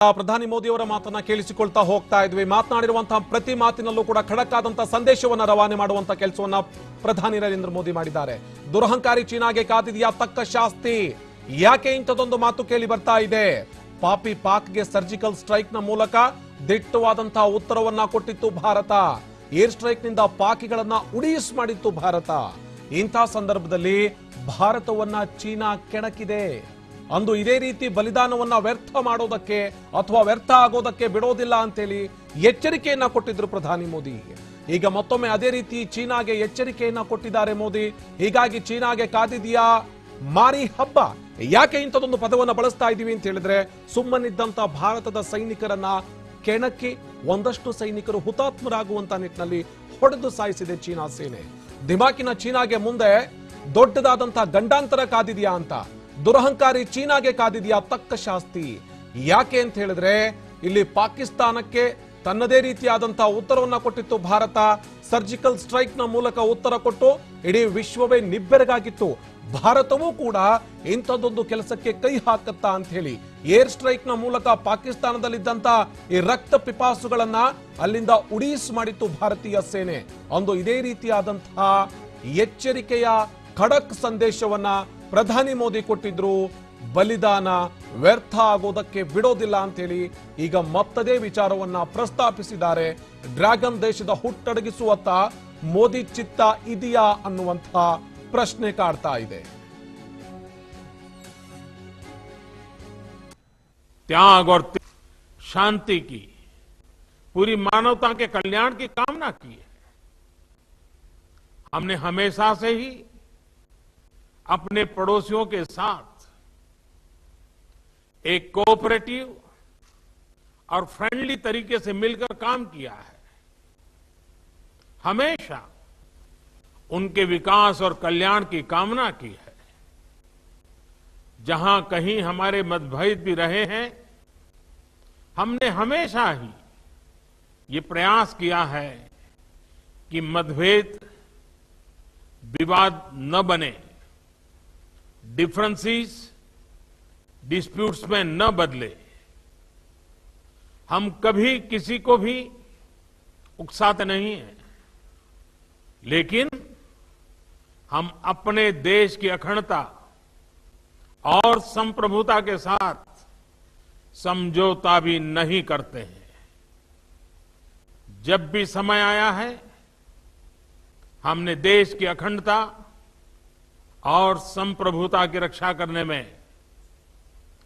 ಪ್ರಧಾನಿ ಮೋದಿ ಅವರ ಮಾತನ್ನ ಕೇಳಿಸಿಕೊಳ್ತಾ ಹೋಗ್ತಾ ಇದ್ವಿ. ಮಾತನಾಡಿರುವಂತಹ ಪ್ರತಿ ಮಾತಿನಲ್ಲೂ ಕೂಡ ಖಡಕ್ ಆದಂತಹ ಸಂದೇಶವನ್ನ ರವಾನೆ ಮಾಡುವಂತ ಕೆಲಸವನ್ನ ಪ್ರಧಾನಿ ನರೇಂದ್ರ ಮೋದಿ ಮಾಡಿದ್ದಾರೆ. ದುರಹಂಕಾರಿ ಚೀನಾಗೆ ಕಾದಿದೆಯಾ ತಕ್ಕ ಶಾಸ್ತಿ? ಯಾಕೆ ಇಂಥದೊಂದು ಮಾತು ಕೇಳಿ ಬರ್ತಾ ಇದೆ? ಪಾಪಿ ಪಾಕ್ಗೆ ಸರ್ಜಿಕಲ್ ಸ್ಟ್ರೈಕ್ ನ ಮೂಲಕ ದಿಟ್ಟವಾದಂತಹ ಉತ್ತರವನ್ನ ಕೊಟ್ಟಿತ್ತು ಭಾರತ. ಏರ್ ಸ್ಟ್ರೈಕ್ ನಿಂದ ಪಾಕಿಗಳನ್ನ ಉಡೀಸ್ ಮಾಡಿತ್ತು ಭಾರತ. ಇಂಥ ಸಂದರ್ಭದಲ್ಲಿ ಭಾರತವನ್ನ ಚೀನಾ ಕೆಣಕಿದೆ. ಅಂದು ಇದೇ ರೀತಿ ಬಲಿದಾನವನ್ನ ವ್ಯರ್ಥ ಮಾಡೋದಕ್ಕೆ ಅಥವಾ ವ್ಯರ್ಥ ಆಗೋದಕ್ಕೆ ಬಿಡೋದಿಲ್ಲ ಅಂತೇಳಿ ಎಚ್ಚರಿಕೆಯನ್ನ ಕೊಟ್ಟಿದ್ರು ಪ್ರಧಾನಿ ಮೋದಿ. ಈಗ ಮತ್ತೊಮ್ಮೆ ಅದೇ ರೀತಿ ಚೀನಾಗೆ ಎಚ್ಚರಿಕೆಯನ್ನ ಕೊಟ್ಟಿದ್ದಾರೆ ಮೋದಿ. ಹೀಗಾಗಿ ಚೀನಾಗೆ ಕಾದಿದೆಯಾ ಮಾರಿ ಹಬ್ಬ? ಯಾಕೆ ಇಂಥದೊಂದು ಪದವನ್ನ ಬಳಸ್ತಾ ಇದೀವಿ ಅಂತ ಹೇಳಿದ್ರೆ, ಸುಮ್ಮನಿದ್ದಂತ ಭಾರತದ ಸೈನಿಕರನ್ನ ಕೆಣಕಿ ಒಂದಷ್ಟು ಸೈನಿಕರು ಹುತಾತ್ಮರಾಗುವಂತ ನಿಟ್ಟಿನಲ್ಲಿ ಹೊಡೆದು ಸಾಯಿಸಿದೆ ಚೀನಾ ಸೇನೆ. ದಿಮಾಕಿನ ಚೀನಾಗೆ ಮುಂದೆ ದೊಡ್ಡದಾದಂತಹ ಗಂಡಾಂತರ ಕಾದಿದೆಯಾ ಅಂತ. ದುರಹಂಕಾರಿ ಚೀನಾಗೆ ಕಾದಿದೆಯಾ ತಕ್ಕ ಶಾಸ್ತಿ? ಯಾಕೆ ಅಂತ ಹೇಳಿದ್ರೆ, ಇಲ್ಲಿ ಪಾಕಿಸ್ತಾನಕ್ಕೆ ತನ್ನದೇ ರೀತಿಯಾದಂತಹ ಉತ್ತರವನ್ನ ಕೊಟ್ಟಿತ್ತು ಭಾರತ. ಸರ್ಜಿಕಲ್ ಸ್ಟ್ರೈಕ್ ನ ಮೂಲಕ ಉತ್ತರ ಕೊಟ್ಟು ಇಡೀ ವಿಶ್ವವೇ ನಿಬ್ಬೆರಗಾಗಿತ್ತು. ಭಾರತವೂ ಕೂಡ ಇಂಥದ್ದೊಂದು ಕೆಲಸಕ್ಕೆ ಕೈ ಹಾಕತ್ತಾ ಅಂತ ಹೇಳಿ ಏರ್ ಸ್ಟ್ರೈಕ್ ನ ಮೂಲಕ ಪಾಕಿಸ್ತಾನದಲ್ಲಿದ್ದಂತ ಈ ರಕ್ತ ಪಿಪಾಸುಗಳನ್ನ ಅಲ್ಲಿಂದ ಉಡೀಸ್ ಮಾಡಿತ್ತು ಭಾರತೀಯ ಸೇನೆ. ಅಂದು ಇದೇ ರೀತಿಯಾದಂತಹ ಎಚ್ಚರಿಕೆಯ ಖಡಕ್ ಸಂದೇಶವನ್ನ ಪ್ರಧಾನಿ ಮೋದಿ ಕೊಟ್ಟಿದ್ರು. ಬಲಿದಾನ ವ್ಯರ್ಥ ಆಗೋದಕ್ಕೆ ಬಿಡೋದಿಲ್ಲ ಅಂತ ಹೇಳಿ ಈಗ ಮತ್ತದೇ ವಿಚಾರವನ್ನ ಪ್ರಸ್ತಾಪಿಸಿದ್ದಾರೆ. ಡ್ರ್ಯಾಗನ್ ದೇಶದ ಹುಟ್ಟಡಗಿಸುವತ್ತ ಮೋದಿ ಚಿತ್ತ ಇದೆಯಾ ಅನ್ನುವಂತ ಪ್ರಶ್ನೆ ಕಾಡ್ತಾ ಇದೆ. त्याग और शांति की, पूरी मानवता के कल्याण की कामना की है. हमने हमेशा से ही अपने पड़ोसियों के साथ एक कोऑपरेटिव और फ्रेंडली तरीके से मिलकर काम किया है. हमेशा उनके विकास और कल्याण की कामना की है. जहां कहीं हमारे मतभेद भी रहे हैं, हमने हमेशा ही ये प्रयास किया है कि मतभेद विवाद न बने, डिफरेंसेस डिस्प्यूट्स में न बदले. हम कभी किसी को भी उकसाते नहीं हैं, लेकिन हम अपने देश की अखंडता और संप्रभुता के साथ समझौता भी नहीं करते हैं. जब भी समय आया है, हमने देश की अखंडता और संप्रभुता की रक्षा करने में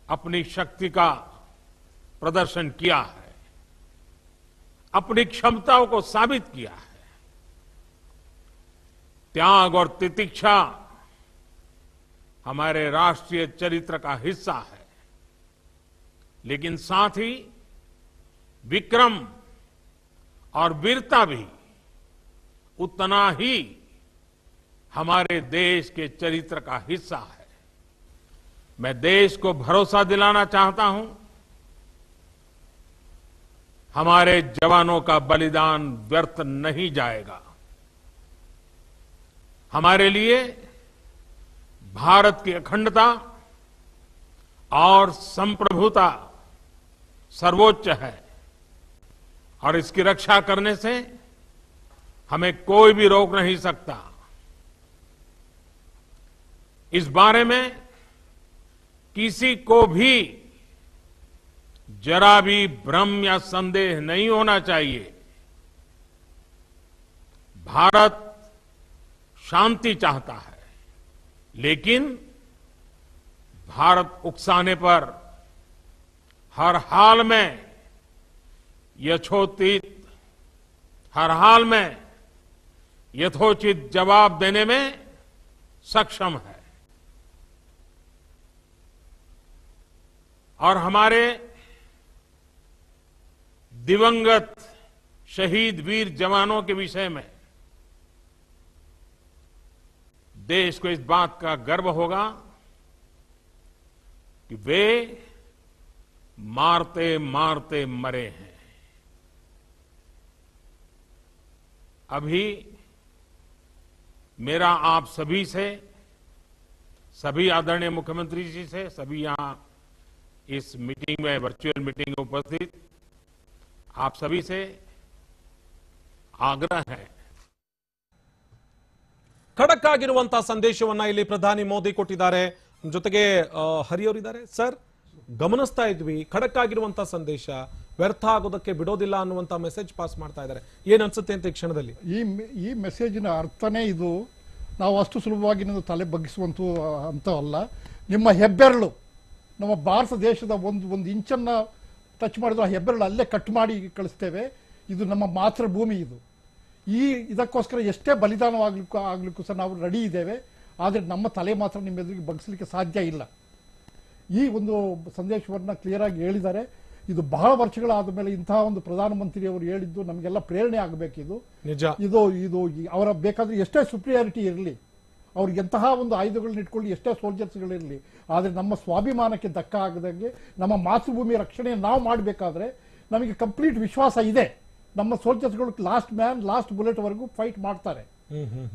अपनी शक्ति का प्रदर्शन किया है, अपनी क्षमताओं को साबित किया है. त्याग और तितिक्षा हमारे राष्ट्रीय चरित्र का हिस्सा है, लेकिन साथ ही विक्रम और वीरता भी उतना ही हमारे देश के चरित्र का हिस्सा है. मैं देश को भरोसा दिलाना चाहता हूं, हमारे जवानों का बलिदान व्यर्थ नहीं जाएगा. हमारे लिए भारत की अखंडता और संप्रभुता सर्वोच्च है, और इसकी रक्षा करने से हमें कोई भी रोक नहीं सकता. इस बारे में किसी को भी जरा भी भ्रम या संदेह नहीं होना चाहिए. भारत शांति चाहता है, लेकिन भारत उकसाने पर हर हाल में यथोचित जवाब देने में सक्षम है. और हमारे दिवंगत शहीद वीर जवानों के विषय में देश को इस बात का गर्व होगा कि वे मारते मारते मरे हैं. अभी मेरा आप सभी से, सभी आदरणीय मुख्यमंत्री जी से, सभी यहां इस मीटिंग में, वर्चुअल मीटिंग में उपस्थित आप सभी से आग्रह है। ಖಡಕ್ ಆಗಿರುವಂತಹ ಸಂದೇಶವನ್ನ ಇಲ್ಲಿ ಪ್ರಧಾನಿ ಮೋದಿ ಕೊಟ್ಟಿದ್ದಾರೆ. ಜೊತೆಗೆ ಹರಿಯವರಿದ್ದಾರೆ. ಸರ್, ಗಮನಿಸ್ತಾ ಇದ್ವಿ ಖಡಕ್ ಆಗಿರುವಂತಹ ಸಂದೇಶ, ವ್ಯರ್ಥ ಆಗೋದಕ್ಕೆ ಬಿಡೋದಿಲ್ಲ ಅನ್ನುವಂತ ಮೆಸೇಜ್ ಪಾಸ್ ಮಾಡ್ತಾ ಇದ್ದಾರೆ. ಏನ್ ಅನ್ಸುತ್ತೆ ಅಂತ ಈ ಕ್ಷಣದಲ್ಲಿ? ಈ ಮೆಸೇಜಿನ ಅರ್ಥನೇ ಇದು. ನಾವು ಅಷ್ಟು ಸುಲಭವಾಗಿ ತಲೆ ಬಗ್ಗಿಸುವಂತ ಅಂತ ಅಲ್ಲ. ನಿಮ್ಮ ಹೆಬ್ಬೆರಳು, ನಮ್ಮ ಭಾರತ ದೇಶದ ಒಂದು ಇಂಚನ್ನ ಟಚ್ ಮಾಡಿದ್ರು ಆ ಹೆಬ್ಬೆರಳು ಅಲ್ಲೇ ಕಟ್ ಮಾಡಿ ಕಳಿಸ್ತೇವೆ. ಇದು ನಮ್ಮ ಮಾತೃಭೂಮಿ. ಇದಕ್ಕೋಸ್ಕರ ಎಷ್ಟೇ ಬಲಿದಾನವಾಗ್ಲಿಕ್ಕೂ ಸಹ ನಾವು ರೆಡಿ ಇದ್ದೇವೆ. ಆದರೆ ನಮ್ಮ ತಲೆ ಮಾತ್ರ ನಿಮ್ಮ ಎದುರಿಗೆ ಬಗ್ಗಿಸಲಿಕ್ಕೆ ಸಾಧ್ಯ ಇಲ್ಲ. ಈ ಒಂದು ಸಂದೇಶವನ್ನು ಕ್ಲಿಯರ್ ಆಗಿ ಹೇಳಿದ್ದಾರೆ. ಇದು ಬಹಳ ವರ್ಷಗಳಾದ ಮೇಲೆ ಇಂತಹ ಒಂದು ಪ್ರಧಾನಮಂತ್ರಿಯವರು ಹೇಳಿದ್ದು ನಮಗೆಲ್ಲ ಪ್ರೇರಣೆ ಆಗಬೇಕಿದು. ಇದು ಅವರ ಬೇಕಾದ್ರೆ ಎಷ್ಟೇ ಸುಪ್ರಿಯಾರಿಟಿ ಇರಲಿ, ಅವ್ರಿಗೆ ಎಂತಹ ಒಂದು ಆಯುಧಗಳನ್ನ ಇಟ್ಕೊಳ್ಳಿ, ಎಷ್ಟೇ ಸೋಲ್ಜರ್ಸ್ಗಳಿರಲಿ, ಆದರೆ ನಮ್ಮ ಸ್ವಾಭಿಮಾನಕ್ಕೆ ಧಕ್ಕ ಆಗದಂಗೆ ನಮ್ಮ ಮಾತೃಭೂಮಿಯ ರಕ್ಷಣೆ ನಾವು ಮಾಡಬೇಕಾದ್ರೆ ನಮಗೆ ಕಂಪ್ಲೀಟ್ ವಿಶ್ವಾಸ ಇದೆ. ನಮ್ಮ ಸೋಲ್ಜರ್ಸ್ಗಳು ಲಾಸ್ಟ್ ಮ್ಯಾನ್ ಲಾಸ್ಟ್ ಬುಲೆಟ್ ವರೆಗೂ ಫೈಟ್ ಮಾಡ್ತಾರೆ.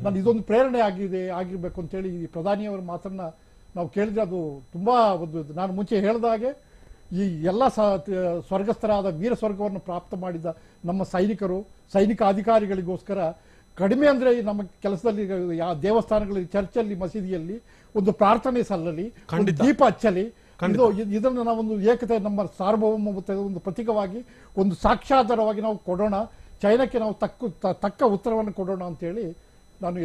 ನಾನು ಇದೊಂದು ಪ್ರೇರಣೆ ಆಗಿರ್ಬೇಕು ಅಂತೇಳಿ ಈ ಪ್ರಧಾನಿಯವರ ಮಾತನ್ನ ನಾವು ಕೇಳಿದ್ರೆ ಅದು ತುಂಬಾ ಒಂದು, ನಾನು ಮುಂಚೆ ಹೇಳಿದಾಗೆ ಈ ಎಲ್ಲ ಸ್ವರ್ಗಸ್ಥರಾದ ವೀರ ಸ್ವರ್ಗವನ್ನು ಪ್ರಾಪ್ತ ಮಾಡಿದ ನಮ್ಮ ಸೈನಿಕ ಅಧಿಕಾರಿಗಳಿಗೋಸ್ಕರ ಕಡಿಮೆ ಅಂದ್ರೆ ನಮ್ಮ ಕೆಲಸದಲ್ಲಿ ದೇವಸ್ಥಾನಗಳಲ್ಲಿ, ಚರ್ಚಲ್ಲಿ, ಮಸೀದಿಯಲ್ಲಿ ಒಂದು ಪ್ರಾರ್ಥನೆ ಸಲ್ಲಲಿ, ಒಂದು ದೀಪ ಹಚ್ಚಲಿ. ಇದನ್ನು ನಾವೊಂದು ಏಕತೆ, ನಮ್ಮ ಸಾರ್ವಭೌಮತೆ ಒಂದು ಪ್ರತೀಕವಾಗಿ, ಒಂದು ಸಾಕ್ಷಾಧಾರವಾಗಿ ನಾವು ಕೊಡೋಣ. ಚೈನಾಕ್ಕೆ ನಾವು ತಕ್ಕ ಉತ್ತರವನ್ನು ಕೊಡೋಣ ಅಂತೇಳಿ ನಾನು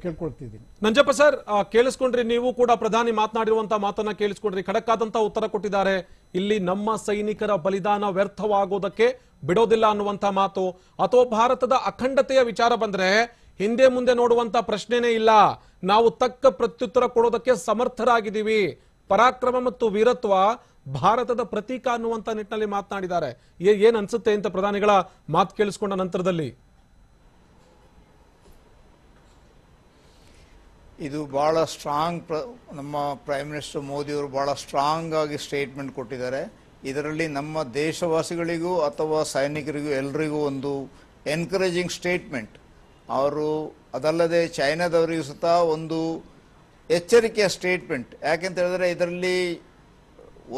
ಕೇಳ್ಕೊಳ್ತಿದ್ದೀನಿ. ನಂಜಪ್ಪ ಸರ್, ಕೇಳಿಸ್ಕೊಂಡ್ರಿ, ನೀವು ಕೂಡ ಪ್ರಧಾನಿ ಮಾತನಾಡಿರುವಂತಹ ಮಾತನ್ನ ಕೇಳಿಸ್ಕೊಂಡ್ರಿ. ಖಡಕ್ ಆದಂತಹ ಉತ್ತರ ಕೊಟ್ಟಿದ್ದಾರೆ. ಇಲ್ಲಿ ನಮ್ಮ ಸೈನಿಕರ ಬಲಿದಾನ ವ್ಯರ್ಥವಾಗೋದಕ್ಕೆ ಬಿಡೋದಿಲ್ಲ ಅನ್ನುವಂತ ಮಾತು, ಅಥವಾ ಭಾರತದ ಅಖಂಡತೆಯ ವಿಚಾರ ಬಂದ್ರೆ ಹಿಂದೆ ಮುಂದೆ ನೋಡುವಂತ ಪ್ರಶ್ನೆನೇ ಇಲ್ಲ. ನಾವು ತಕ್ಕ ಪ್ರತ್ಯುತ್ತರ ಕೊಡೋದಕ್ಕೆ ಸಮರ್ಥರಾಗಿದ್ದೀವಿ. ಪರಾಕ್ರಮ ಮತ್ತು ವೀರತ್ವ ಭಾರತದ ಪ್ರತೀಕ ಅನ್ನುವಂತ ನಿಟ್ಟಿನಲ್ಲಿ ಮಾತನಾಡಿದ್ದಾರೆ. ಏನ್ ಅನ್ಸುತ್ತೆ ಅಂತ ಪ್ರಧಾನಿಗಳ ಮಾತು ಕೇಳಿಸ್ಕೊಂಡ ನಂತರದಲ್ಲಿ? ಇದು ಬಹಳ ಸ್ಟ್ರಾಂಗ್, ನಮ್ಮ ಪ್ರೈಮ್ ಮಿನಿಸ್ಟರ್ ಮೋದಿಯವರು ಬಹಳ ಸ್ಟ್ರಾಂಗ್ ಆಗಿ ಸ್ಟೇಟ್ಮೆಂಟ್ ಕೊಟ್ಟಿದ್ದಾರೆ. ಇದರಲ್ಲಿ ನಮ್ಮ ದೇಶವಾಸಿಗಳಿಗೂ ಅಥವಾ ಸೈನಿಕರಿಗೂ ಎಲ್ರಿಗೂ ಒಂದು ಎನ್ಕರೇಜಿಂಗ್ ಸ್ಟೇಟ್ಮೆಂಟ್. ಅವರು ಅದಲ್ಲದೆ ಚೈನಾದವರಿಗೂ ಸಹ ಒಂದು ಎಚ್ಚರಿಕೆಯ ಸ್ಟೇಟ್ಮೆಂಟ್. ಯಾಕೆಂತ ಹೇಳಿದ್ರೆ ಇದರಲ್ಲಿ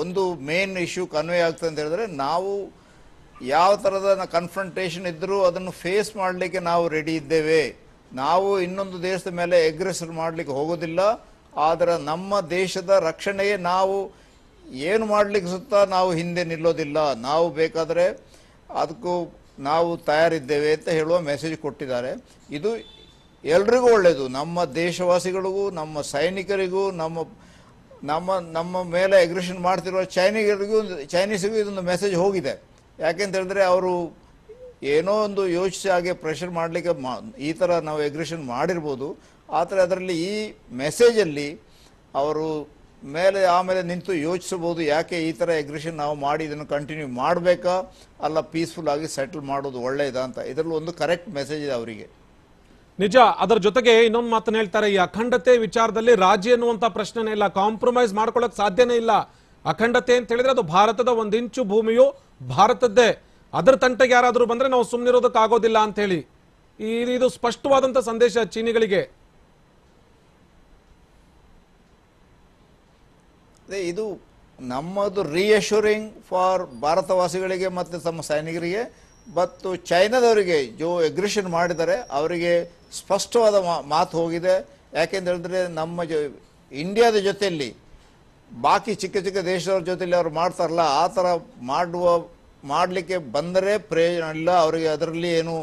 ಒಂದು ಮೇನ್ ಇಶ್ಯೂ ಕನ್ವೆ ಆಗ್ತದೆ ಅಂತ ಹೇಳಿದ್ರೆ, ನಾವು ಯಾವ ಥರದ ಕನ್ಫ್ರಂಟೇಷನ್ ಇದ್ದರೂ ಅದನ್ನು ಫೇಸ್ ಮಾಡಲಿಕ್ಕೆ ನಾವು ರೆಡಿ ಇದ್ದೇವೆ. ನಾವು ಇನ್ನೊಂದು ದೇಶದ ಮೇಲೆ ಅಗ್ರೆಸರ್ ಮಾಡಲಿಕ್ಕೆ ಹೋಗೋದಿಲ್ಲ. ಆದರೆ ನಮ್ಮ ದೇಶದ ರಕ್ಷಣೆಗೆ ನಾವು ಏನು ಮಾಡಲಿಕ್ಕೆ ಸುತ್ತ ನಾವು ಹಿಂದೆ ನಿಲ್ಲೋದಿಲ್ಲ. ನಾವು ಬೇಕಾದರೆ ಅದಕ್ಕೂ ನಾವು ತಯಾರಿದ್ದೇವೆ ಅಂತ ಹೇಳುವ ಮೆಸೇಜ್ ಕೊಟ್ಟಿದ್ದಾರೆ. ಇದು ಎಲ್ರಿಗೂ ಒಳ್ಳೆಯದು. ನಮ್ಮ ದೇಶವಾಸಿಗಳಿಗೂ, ನಮ್ಮ ಸೈನಿಕರಿಗೂ, ನಮ್ಮ ಮೇಲೆ ಅಗ್ರೆಷನ್ ಮಾಡ್ತಿರೋ ಚೈನೀಸಿಗೂ ಇದೊಂದು ಮೆಸೇಜ್ ಹೋಗಿದೆ. ಯಾಕೆಂತ ಹೇಳಿದ್ರೆ ಅವರು ಏನೋ ಒಂದು ಯೋಚಿಸಿ ಹಾಗೆ ಪ್ರೆಷರ್ ಮಾಡಲಿಕ್ಕೆ ಈ ಥರ ನಾವು ಅಗ್ರೆಷನ್ ಮಾಡಿರ್ಬೋದು. ಆದರೆ ಅದರಲ್ಲಿ ಈ ಮೆಸೇಜಲ್ಲಿ ಅವರು ಆಮೇಲೆ ನಿಂತು ಯೋಚಿಸಬಹುದು, ಯಾಕೆ ಈ ಥರ ಅಗ್ರೆಷನ್ ನಾವು ಮಾಡಿ ಇದನ್ನು ಕಂಟಿನ್ಯೂ ಮಾಡಬೇಕಾ, ಅಲ್ಲ ಪೀಸ್ಫುಲ್ ಆಗಿ ಸೆಟಲ್ ಮಾಡೋದು ಒಳ್ಳೆಯದಾ ಅಂತ. ಇದರಲ್ಲಿ ಒಂದು ಕರೆಕ್ಟ್ ಮೆಸೇಜ್ ಇದೆ ಅವರಿಗೆ. ನಿಜ. ಅದರ ಜೊತೆಗೆ ಇನ್ನೊಂದು ಮಾತನ್ನ ಹೇಳ್ತಾರೆ, ಈ ಅಖಂಡತೆ ವಿಚಾರದಲ್ಲಿ ರಾಜಿ ಅನ್ನುವಂತ ಪ್ರಶ್ನೆನೇ ಇಲ್ಲ, ಕಾಂಪ್ರಮೈಸ್ ಮಾಡ್ಕೊಳ್ಳೋಕೆ ಸಾಧ್ಯನೇ ಇಲ್ಲ. ಅಖಂಡತೆ ಅಂತ ಹೇಳಿದ್ರೆ ಅದು ಭಾರತದ ಒಂದು ಇಂಚು ಭೂಮಿಯು ಭಾರತದ್ದೇ. ಅದರ ತಂಟೆಗೆ ಯಾರಾದರೂ ಬಂದ್ರೆ ನಾವು ಸುಮ್ಮನಿರೋದಕ್ಕೆ ಆಗೋದಿಲ್ಲ ಅಂತ ಹೇಳಿ ಇದು ಸ್ಪಷ್ಟವಾದಂತ ಸಂದೇಶ ಚೀನಿಗಳಿಗೆ. ಇದು ನಮ್ಮದು ರಿಯಶ್ಯೂರಿಂಗ್ ಫಾರ್ ಭಾರತವಾಸಿಗಳಿಗೆ ಮತ್ತು ತಮ್ಮ ಸೈನಿಕರಿಗೆ. ಮತ್ತು ಚೈನಾದವರಿಗೆ ಅಗ್ರೆಷನ್ ಮಾಡಿದರೆ ಅವರಿಗೆ ಸ್ಪಷ್ಟವಾದ ಮಾತು ಹೋಗಿದೆ. ಯಾಕೆಂತ ಹೇಳಿದ್ರೆ ನಮ್ಮ ಇಂಡಿಯಾದ ಜೊತೆಯಲ್ಲಿ ಬಾಕಿ ಚಿಕ್ಕ ಚಿಕ್ಕ ದೇಶದವ್ರ ಜೊತೆಯಲ್ಲಿ ಅವರು ಮಾಡ್ತಾರಲ್ಲ, ಆ ಥರ ಮಾಡಲಿಕ್ಕೆ ಬಂದರೆ ಪ್ರಯೋಜನ ಇಲ್ಲ. ಅವರಿಗೆ ಅದರಲ್ಲಿ ಏನು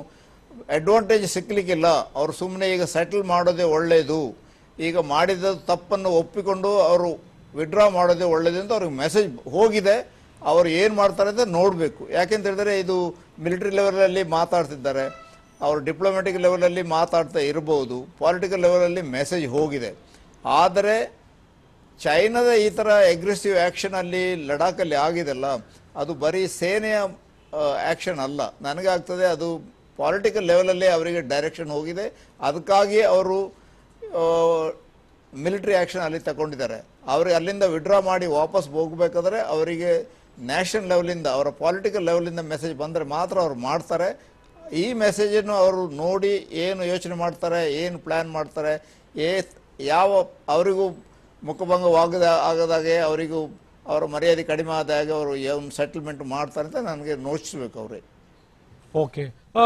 ಅಡ್ವಾಂಟೇಜ್ ಸಿಕ್ಕಲಿಕ್ಕಿಲ್ಲ. ಅವರು ಸುಮ್ಮನೆ ಈಗ ಸೆಟಲ್ ಮಾಡೋದೇ ಒಳ್ಳೆಯದು, ಈಗ ಮಾಡಿದ ತಪ್ಪನ್ನು ಒಪ್ಪಿಕೊಂಡು ಅವರು ವಿಡ್ರಾ ಮಾಡೋದೇ ಒಳ್ಳೆಯದು ಅಂತ ಅವ್ರಿಗೆ ಮೆಸೇಜ್ ಹೋಗಿದೆ. ಅವರು ಏನು ಮಾಡ್ತಾರೆ ಅಂತ ನೋಡಬೇಕು. ಯಾಕೆಂತ ಹೇಳಿದ್ರೆ ಇದು ಮಿಲಿಟರಿ ಲೆವೆಲಲ್ಲಿ ಮಾತಾಡ್ತಿದ್ದಾರೆ, ಅವರು ಡಿಪ್ಲೊಮ್ಯಾಟಿಕ್ ಲೆವೆಲಲ್ಲಿ ಮಾತಾಡ್ತಾ ಇರ್ಬೋದು, ಪಾಲಿಟಿಕಲ್ ಲೆವೆಲಲ್ಲಿ ಮೆಸೇಜ್ ಹೋಗಿದೆ. ಆದರೆ ಚೈನಾದ ಈ ಥರ ಅಗ್ರೆಸಿವ್ ಆ್ಯಕ್ಷನಲ್ಲಿ ಲಡಾಖಲ್ಲಿ ಆಗಿದೆಲ್ಲ, ಅದು ಬರೀ ಸೇನೆಯ ಆ್ಯಕ್ಷನ್ ಅಲ್ಲ, ನನಗಾಗ್ತದೆ ಅದು ಪಾಲಿಟಿಕಲ್ ಲೆವೆಲಲ್ಲೇ ಅವರಿಗೆ ಡೈರೆಕ್ಷನ್ ಹೋಗಿದೆ. ಅದಕ್ಕಾಗಿ ಅವರು ಮಿಲಿಟರಿ ಆ್ಯಕ್ಷನ್ ಅಲ್ಲಿ ತಗೊಂಡಿದ್ದಾರೆ. ಅವರಿಗೆ ಅಲ್ಲಿಂದ ವಿಡ್ರಾ ಮಾಡಿ ವಾಪಸ್ ಹೋಗಬೇಕಾದ್ರೆ ಅವರಿಗೆ ನ್ಯಾಷನಲ್ ಲೆವೆಲಿಂದ, ಅವರ ಪಾಲಿಟಿಕಲ್ ಲೆವೆಲಿಂದ ಮೆಸೇಜ್ ಬಂದರೆ ಮಾತ್ರ ಅವ್ರು ಮಾಡ್ತಾರೆ. ಈ ಮೆಸೇಜನ್ನು ಅವರು ನೋಡಿ ಏನು ಯೋಚನೆ ಮಾಡ್ತಾರೆ, ಏನು ಪ್ಲ್ಯಾನ್ ಮಾಡ್ತಾರೆ, ಯಾವ ಅವರಿಗೂ ಮುಖಭಂಗವಾಗದಾಗೆ ಅವರಿಗೂ ಅವರ ಮರ್ಯಾದೆ ಕಡಿಮೆ ಆದಾಗ ಅವರು ಏನು ಸೆಟಲ್ಮೆಂಟ್ ಮಾಡ್ತಾರೆ ಅಂತ ನನಗೆ ನೋಡಿಸ್ಬೇಕು ಅವರೇ. ಓಕೆ,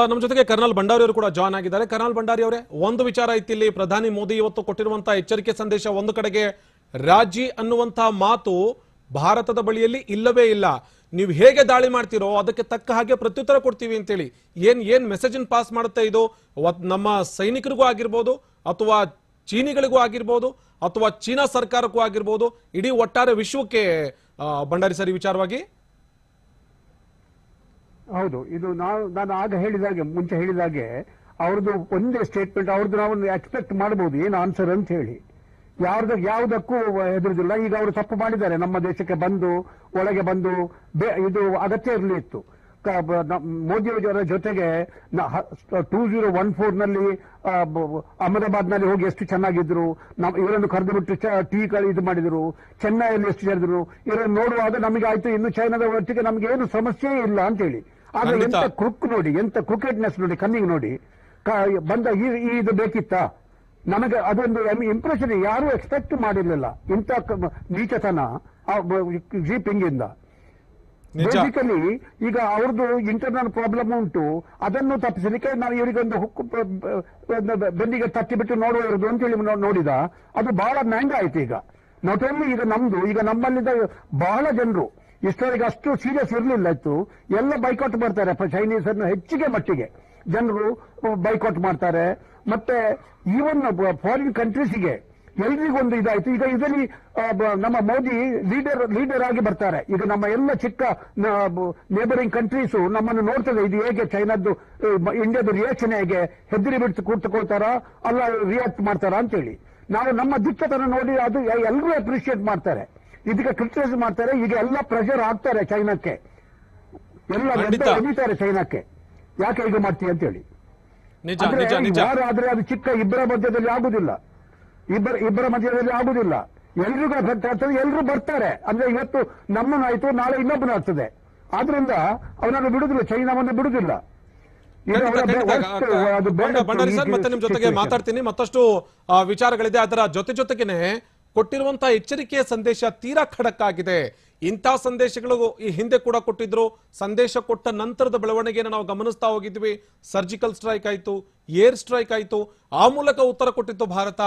ನಮ್ಮ ಜೊತೆಗೆ ಕರ್ನಲ್ ಭಂಡಾರಿ ಅವರು ಕೂಡ ಜಾಯ್ನ್ ಆಗಿದ್ದಾರೆ. ಕರ್ನಲ್ ಭಂಡಾರಿ ಅವರೇ, ಒಂದು ವಿಚಾರ ಇತ್ತು ಇಲ್ಲಿ, ಪ್ರಧಾನಿ ಮೋದಿ ಇವತ್ತು ಕೊಟ್ಟಿರುವಂತಹ ಎಚ್ಚರಿಕೆ ಸಂದೇಶ, ಒಂದು ಕಡೆಗೆ ರಾಜಿ ಅನ್ನುವಂತಹ ಮಾತು ಭಾರತದ ಬಳಿಯಲ್ಲಿ ಇಲ್ಲವೇ ಇಲ್ಲ, ನೀವು ಹೇಗೆ ದಾಳಿ ಮಾಡ್ತೀರೋ ಅದಕ್ಕೆ ತಕ್ಕ ಹಾಗೆ ಪ್ರತ್ಯುತ್ತರ ಕೊಡ್ತೀವಿ ಅಂತೇಳಿ ಏನ್ ಮೆಸೇಜ್ ಪಾಸ್ ಮಾಡುತ್ತೆ ಇದು? ನಮ್ಮ ಸೈನಿಕರಿಗೂ ಆಗಿರ್ಬೋದು ಅಥವಾ ಚೀನಿಗಳಿಗೂ ಆಗಿರ್ಬೋದು ಅಥವಾ ಚೀನಾ ಸರ್ಕಾರಕ್ಕೂ ಆಗಿರ್ಬೋದು, ಇಡೀ ಒಟ್ಟಾರೆ ವಿಶ್ವಕ್ಕೆ ಭಂಡಾರಿ ಸರಿ ವಿಚಾರವಾಗಿ? ಹೌದು, ಇದು ನಾನು ಆಗ ಹೇಳಿದಾಗೆ, ಮುಂಚೆ ಹೇಳಿದಾಗೆ ಅವ್ರದ್ದು ಒಂದೇ ಸ್ಟೇಟ್ಮೆಂಟ್, ಅವ್ರದ್ದು ನಾವು ಎಕ್ಸ್ಪೆಕ್ಟ್ ಮಾಡಬಹುದು ಏನು ಆನ್ಸರ್ ಅಂತ ಹೇಳಿ. ಯಾವುದಕ್ಕೂ ಹೆದರುದಿಲ್ಲ. ಈಗ ಅವರು ತಪ್ಪು ಮಾಡಿದ್ದಾರೆ, ನಮ್ಮ ದೇಶಕ್ಕೆ ಬಂದು ಒಳಗೆ ಬಂದು ಇದು ಅಗತ್ಯ ಇರಲಿತ್ತು. ಮೋದಿಯವರ ಜೊತೆಗೆ 2014ನಲ್ಲಿ ಅಹಮದಾಬಾದ್ನಲ್ಲಿ ಹೋಗಿ ಎಷ್ಟು ಚೆನ್ನಾಗಿದ್ರು, ಇವರನ್ನು ಕರೆದು ಬಿಟ್ಟು ಟೀ ಇದು ಮಾಡಿದ್ರು, ಚೆನ್ನೈಯಲ್ಲಿ ಎಷ್ಟು ಸೇರಿದ್ರು, ಇವರನ್ನು ನೋಡುವಾಗ ನಮಗೆ ಆಯ್ತು ಇನ್ನು ಚೈನಾದ ಒಟ್ಟಿಗೆ ನಮಗೆ ಏನು ಸಮಸ್ಯೆ ಇಲ್ಲ ಅಂತ ಹೇಳಿ. ಆದ್ರೆ ಎಂತ ಕ್ರುಕ್ ನೋಡಿ, ಎಂತ ಕ್ರಿಕೆಟ್ನೆಸ್ ನೋಡಿ, ಕನ್ನಿಂಗ್ ನೋಡಿ ಬಂದ ಇದು ಬೇಕಿತ್ತಾ ನಮಗೆ? ಅದೊಂದು ಇಂಪ್ರೆಷನ್ ಯಾರು ಎಕ್ಸ್ಪೆಕ್ಟ್ ಮಾಡಿರ್ಲಿಲ್ಲ ಇಂಥ ನೀಚತನ ಜಿಪಿಂಗ್ ಇಂದ. ಬೇಸಿಕಲಿ ಈಗ ಅವ್ರದ್ದು ಇಂಟರ್ನಲ್ ಪ್ರಾಬ್ಲಮ್ ಉಂಟು, ಅದನ್ನು ತಪ್ಪಿಸಲಿಕ್ಕೆ ನಾವು ಇವರಿಗೊಂದು ಬೆನ್ನಿಗೆ ತಟ್ಟಿಬಿಟ್ಟು ನೋಡುವುದು ಅಂತ ಹೇಳಿ ನೋಡಿದ, ಅದು ಬಹಳ ಮ್ಯಾಂಗ ಆಯ್ತು. ಈಗ ನಾಟ್ ಓನ್ಲಿ ಈಗ ನಮ್ದು, ಈಗ ನಮ್ಮಲ್ಲಿದ್ದ ಬಹಳ ಜನರು ಇಷ್ಟವರೆಗೆ ಅಷ್ಟು ಸೀರಿಯಸ್ ಇರಲಿಲ್ಲ ಇತ್ತು, ಎಲ್ಲ ಬೈಕಾಟ್ ಮಾಡ್ತಾರೆ. ಚೈನೀಸನ್ನು ಹೆಚ್ಚಿಗೆ ಮಟ್ಟಿಗೆ ಜನರು ಬೈಕಾಟ್ ಮಾಡ್ತಾರೆ. ಮತ್ತೆ ಈವನ್ ಫಾರಿನ್ ಕಂಟ್ರೀಸ್ಗೆ ಎಲ್ರಿಗೊಂದು ಇದಾಯ್ತು. ಈಗ ಇದರಲ್ಲಿ ನಮ್ಮ ಮೋದಿ ಲೀಡರ್ ಆಗಿ ಬರ್ತಾರೆ. ಈಗ ನಮ್ಮ ಎಲ್ಲ ಚಿಕ್ಕ ನೇಬರಿಂಗ್ ಕಂಟ್ರೀಸು ನಮ್ಮನ್ನು ನೋಡ್ತದೆ, ಇದು ಹೇಗೆ ಚೈನಾದ್ದು ಇಂಡಿಯಾದ ರಿಯಾಕ್ಷನ್ ಹೇಗೆ, ಹೆದರಿ ಬಿಟ್ಟು ಕೂತ್ಕೊಳ್ತಾರಾ ಅಲ್ಲ ರಿಯಾಕ್ಟ್ ಮಾಡ್ತಾರಾ ಅಂತೇಳಿ ನಾವು ನಮ್ಮ ದಿಕ್ಕತನ ನೋಡಿ ಅದು ಎಲ್ಲರೂ ಅಪ್ರಿಶಿಯೇಟ್ ಮಾಡ್ತಾರೆ, ಇದಕ್ಕೆ ಕ್ರಿಟಿಸೈಸ್ ಮಾಡ್ತಾರೆ. ಈಗ ಎಲ್ಲ ಪ್ರೆಷರ್ ಆಗ್ತಾರೆ ಚೈನಾಕ್ಕೆ, ಎಲ್ಲ ಎಳಿತಾರೆ ಚೈನಾಕ್ಕೆ, ಯಾಕೆ ಈಗ ಮಾಡ್ತೀವಿ ಅಂತೇಳಿ. ಆದ್ರೆ ಅದು ಚಿಕ್ಕ ಇಬ್ಬರ ಮಧ್ಯದಲ್ಲಿ ಆಗುದಿಲ್ಲ, ಇಬ್ಬರ ಮಧ್ಯದಲ್ಲಿ ಆಗುದಿಲ್ಲ. ಎಲ್ರಿಗೂ ಎಫೆಕ್ಟ್ ಆಗ್ತದೆ, ಎಲ್ರು ಬರ್ತಾರೆ. ಅಂದ್ರೆ ಇವತ್ತು ನಮ್ಮನ್ನಾಯ್ತು, ನಾಳೆ ಇನ್ನೊಬ್ಬನ ಆಗ್ತದೆ. ಆದ್ರಿಂದ ಅವನನ್ನು ಬಿಡುದಿಲ್ಲ, ಚೈನಾವನ್ನು ಬಿಡುದಿಲ್ಲ. ಭಂಡಾರಿ ಸರ್, ಮತ್ತೆ ನಿಮ್ ಜೊತೆಗೆ ಮಾತಾಡ್ತೀನಿ, ಮತ್ತಷ್ಟು ವಿಚಾರಗಳಿದೆ. ಅದರ ಜೊತೆಗೇನೆ ಕೊಟ್ಟಿರುವಂತಹ ಎಚ್ಚರಿಕೆಯ ಸಂದೇಶ ತೀರಾ ಖಡಕ್ ಆಗಿದೆ. ಇಂಥ ಸಂದೇಶಗಳು ಈ ಹಿಂದೆ ಕೂಡ ಕೊಟ್ಟಿದ್ರು. ಸಂದೇಶ ಕೊಟ್ಟ ನಂತರದ ಬೆಳವಣಿಗೆಯನ್ನು ನಾವು ಗಮನಿಸ್ತಾ ಹೋಗಿದ್ವಿ. ಸರ್ಜಿಕಲ್ ಸ್ಟ್ರೈಕ್ ಆಯ್ತು, ಏರ್ ಸ್ಟ್ರೈಕ್ ಆಯ್ತು, ಆ ಮೂಲಕ ಉತ್ತರ ಕೊಟ್ಟಿತ್ತು ಭಾರತ.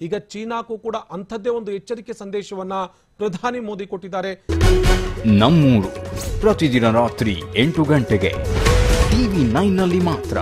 ಈಗ ಚೀನಾಕ್ಕೂ ಕೂಡ ಅಂಥದ್ದೇ ಒಂದು ಎಚ್ಚರಿಕೆ ಸಂದೇಶವನ್ನ ಪ್ರಧಾನಿ ಮೋದಿ ಕೊಟ್ಟಿದ್ದಾರೆ. ನಮ್ಮೂರು ಪ್ರತಿದಿನ ರಾತ್ರಿ 8 ಗಂಟೆಗೆ TV9 ನಲ್ಲಿ ಮಾತ್ರ.